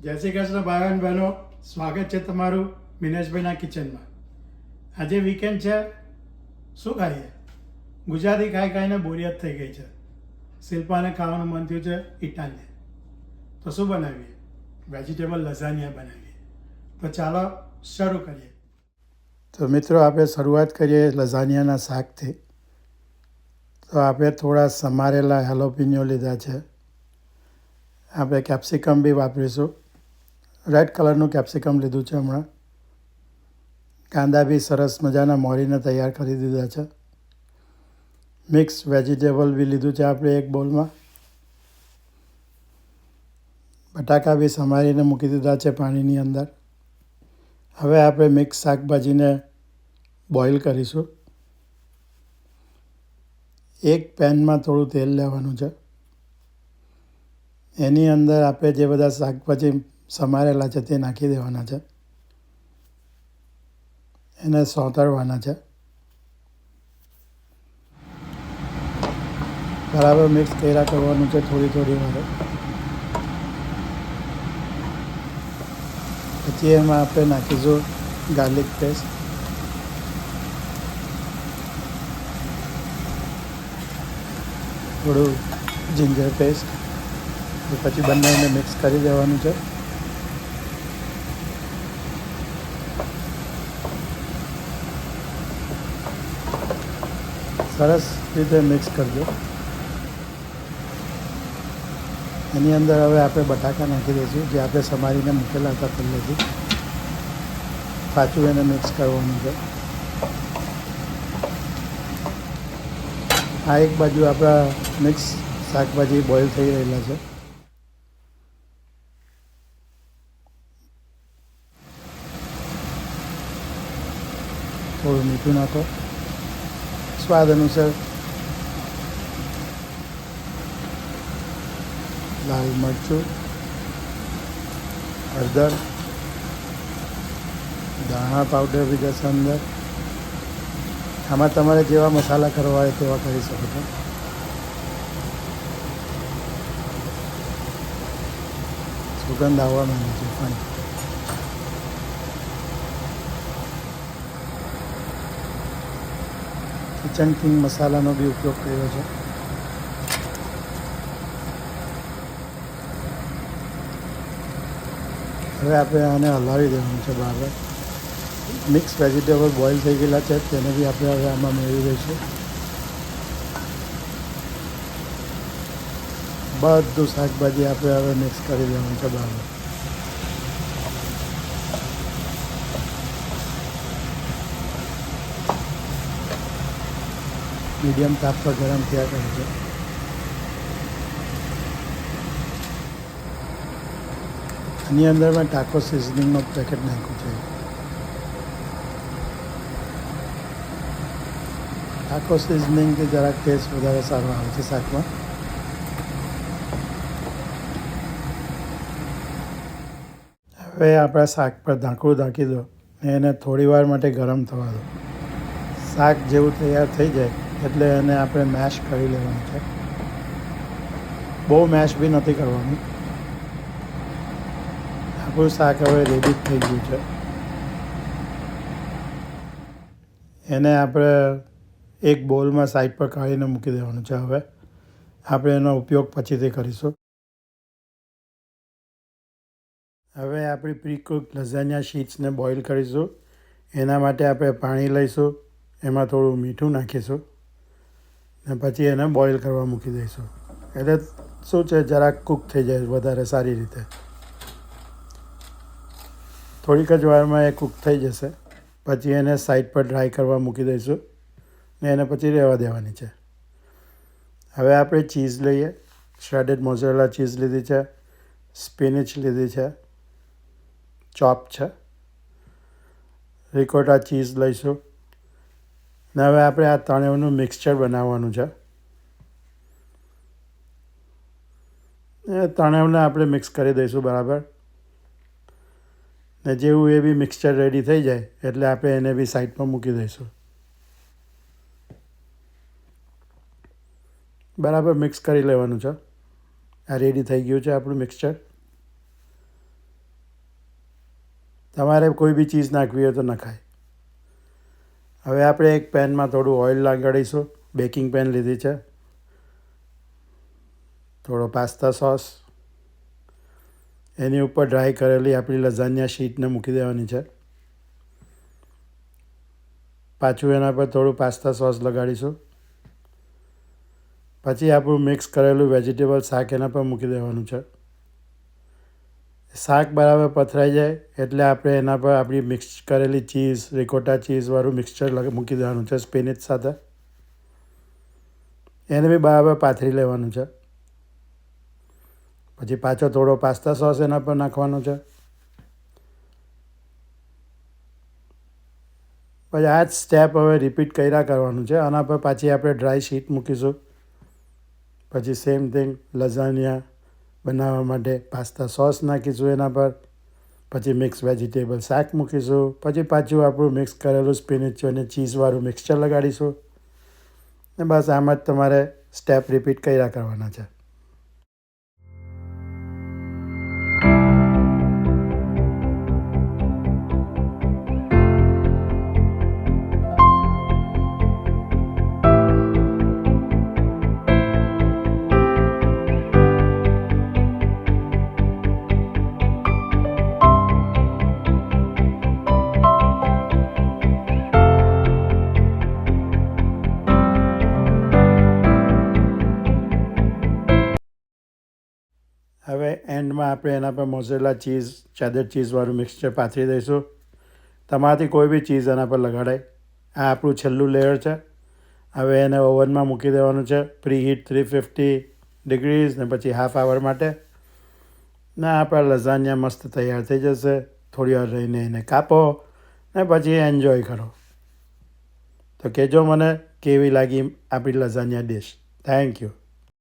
જય શ્રી કૃષ્ણ ભાઈ અને બહેનો, સ્વાગત છે તમારું મિનેશભાઈના કિચનમાં. આજે વીકેન્ડ છે, શું ખાઈએ? ગુજરાતી ખાઈ ખાઈને બોરિયત થઈ ગઈ છે. શિલ્પાને ખાવાનું મન થયું છે ઇટાલિયન. તો શું બનાવીએ? વેજીટેબલ લઝાનિયા બનાવીએ. તો ચાલો શરૂ કરીએ. તો મિત્રો, આપણે શરૂઆત કરીએ લઝાનિયાના શાકથી. તો આપણે થોડા સમારેલા હેલોપિનો લીધા છે. આપણે કેપ્સિકમ બી વાપરીશું. રેડ કલરનું કેપ્સિકમ લીધું છે હમણાં. કાંદા બી સરસ મજાના મોરીને તૈયાર કરી દીધા છે. મિક્સ વેજીટેબલ બી લીધું છે આપણે એક બોલમાં. બટાકા બી સમારીને મૂકી દીધા છે પાણીની અંદર. હવે આપણે મિક્સ શાકભાજીને બોઇલ કરીશું. એક પેનમાં થોડું તેલ લેવાનું છે. એની અંદર આપણે જે બધા શાકભાજી સમારેલા છે તે નાખી દેવાના છે. એને સોતરવાના છે. બરાબર મિક્સ કર્યા કરવાનું છે થોડી થોડી વાર. પછી એમાં આપણે નાખીશું ગાર્લિક પેસ્ટ, થોડું જિંજર પેસ્ટ. પછી બંનેને મિક્સ કરી દેવાનું છે. સરસ રીતે મિક્સ કરજો. એની અંદર હવે આપણે બટાકા નાખી દઈશું જે આપણે સમારીને મૂકેલા હતા પહેલેથી. પાછું એને મિક્સ કરવાનું છે. આ એક બાજુ આપણા મિક્સ શાકભાજી બોઇલ થઈ રહેલા છે. થોડું મીઠું નાખો સ્વાદ અનુસાર. લાલ મરચું, હળદર, ધાણા પાવડર બી જશે અંદર. આમાં તમારે જેવા મસાલા કરવા હોય તેવા કરી શકો છો. સુગંધ આવવા માંડી છે પણ કિચન કિંગ મસાલાનો બી ઉપયોગ કર્યો છે. હવે આપણે આને હલાવી દેવાનું છે બરાબર. મિક્સ વેજીટેબલ બોઇલ થઈ ગયેલા છે તેને બી આપણે હવે આમાં મેળવી દઈશું. બધું શાકભાજી આપણે હવે મિક્સ કરી દેવાનું છે બરાબર. મીડિયમ તાપ પર ગરમ થયા કરે છે. આની અંદર મેં ટાકો સિઝનિંગનો પેકેટ નાખ્યું છે. ટાકો સિઝનિંગથી જરાક ટેસ્ટ વધારે સારો આવે છે શાકમાં. હવે આપણા શાક પર ઢાંકણું ઢાંકી દો અને એને થોડી વાર માટે ગરમ થવા દો. શાક જેવું તૈયાર થઈ જાય એટલે એને આપણે મેશ કરી લેવાનું છે. બહુ મેશ બી નથી કરવાનું. આપણું શાક હવે રેડી થઈ ગયું છે. એને આપણે એક બોલમાં સાઈડ પર કાઢીને મૂકી દેવાનું છે. હવે આપણે એનો ઉપયોગ પછીથી કરીશું. હવે આપણી પ્રી-કુક લઝાનિયા શીટ્સને બોઇલ કરીશું. એના માટે આપણે પાણી લઈશું, એમાં થોડું મીઠું નાખીશું ને પછી એને બોઇલ કરવા મૂકી દઈશું. એટલે શું છે, જરાક કૂક થઈ જાય વધારે સારી રીતે. થોડીક જ વારમાં એ કૂક થઈ જશે. પછી એને સાઈડ પર ડ્રાય કરવા મૂકી દઈશું ને એને પછી રહેવા દેવાની છે. હવે આપણે ચીઝ લઈએ. શ્રેડેડ મોઝરેલા ચીઝ લીધી છે, સ્પિનિચ લીધી છે, ચોપ છે, રિકોટા ચીઝ લઈશું. ને હવે આપણે આ ત્રણેયનું મિક્સચર બનાવવાનું છે. એ ત્રણેયને આપણે મિક્સ કરી દઈશું બરાબર. ને જેવું એ બી મિક્સચર રેડી થઈ જાય એટલે આપણે એને બી સાઈડ પર મૂકી દઈશું. બરાબર મિક્સ કરી લેવાનું છે. આ રેડી થઈ ગયું છે આપણું મિક્સચર. તમારે કોઈ બી ચીઝ નાખવી હોય તો નખાય. હવે આપણે એક પેનમાં થોડું ઓઇલ લગાડીશું. બેકિંગ પેન લીધી છે. થોડો પાસ્તા સોસ, એની ઉપર ડ્રાય કરેલી આપણી લઝાનિયા શીટને મૂકી દેવાની છે. પાછું એના પર થોડું પાસ્તા સોસ લગાડીશું. પછી આપણું મિક્સ કરેલું વેજીટેબલ શાક એના પર મૂકી દેવાનું છે. શાક બરાબર પથરાઈ જાય એટલે આપણે એના પર આપણી મિક્સ કરેલી ચીઝ, રિકોટા ચીઝવાળું મિક્સચર મૂકી દેવાનું છે સ્પિનિચ સાથે. એને બી બરાબર પાથરી લેવાનું છે. પછી પાછો થોડો પાસ્તા સોસ એના પર નાખવાનો છે. પછી આ જ સ્ટેપ હવે રિપીટ કર્યા કરવાનું છે. આના પર પાછી આપણે ડ્રાય શીટ મૂકીશું. પછી સેમ થિંગ લઝાનિયા બનાવવા માટે પાસ્તા સોસ નાખીશું એના પર. પછી મિક્સ વેજીટેબલ શાક મૂકીશું. પછી પાછું આપણું મિક્સ કરેલું સ્પિનિચ અને ચીઝવાળું મિક્સચર લગાડીશું. ને બસ આમ જ તમારે સ્ટેપ રિપીટ કર્યા કરવાના છે. હવે એન્ડમાં આપણે એના પર મોઝરેલા ચીઝ, ચેડર ચીઝવાળું મિક્સચર પાથરી દઈશું. તમારાથી કોઈ બી ચીઝ એના પર લગાડાય. આ આપણું છેલ્લું લેયર છે. હવે એને ઓવનમાં મૂકી દેવાનું છે. પ્રી-હીટ 350 ને પછી હાફ આવર માટે. ને આપણા લઝાનિયા મસ્ત તૈયાર થઈ જશે. થોડી વાર રહીને એને કાપો ને પછી એન્જોય કરો. તો કહેજો મને કેવી લાગી આપણી લઝાનિયા ડિશ. Thank you.